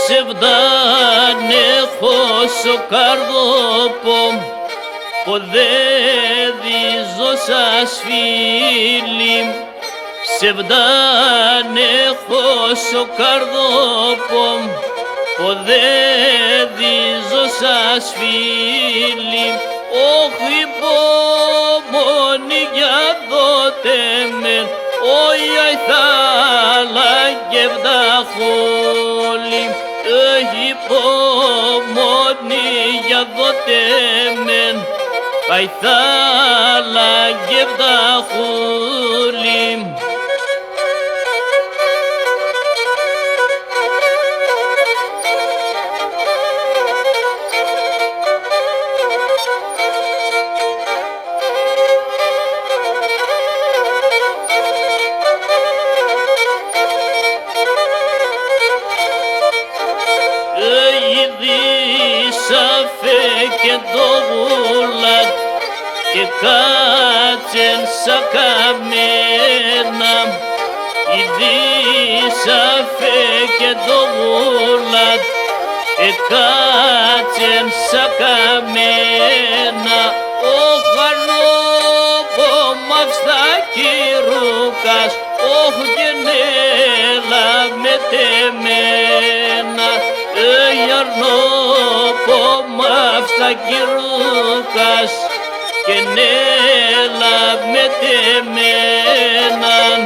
Ψευδάνε χώσο καρδόπομ, ποδέδιζω σας φίλοι. Ψευδάνε χώσο καρδόπομ, ποδέδιζω σας φίλοι. Όχι υπομονή για δότε μεν, όχι αϊθάλα και βδαχόλη. Όχι υπομονή για δότε μεν, αϊθάλα και βδαχόλη. Και το γουλάτ και κάτσεν σα καμένα. Ιδίσαφε και το γουλάτ και κάτσεν σα καμένα. Ο χαρνόπομαυς θα κυρούκας, όχ γενέλα με τεμένα. Αρνόπομαυς θα κυρούκας και νέλα με τεμέναν.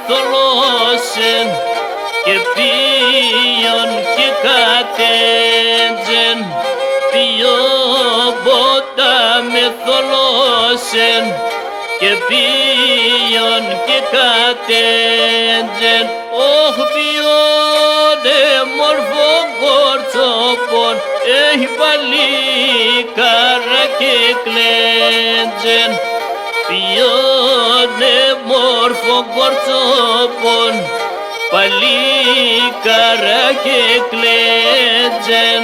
Θολώσεν και πίον και κατέντζεν, ποιο ποτά με θολώσεν και πίον και κατέντζεν. Όχ ποιόνε μορφό κορτσόπον, έχει παλίκαρα και κλέντζεν. Ποιόνε μόρφο κορτσόπον, παλίκαρα και κλέντζεν.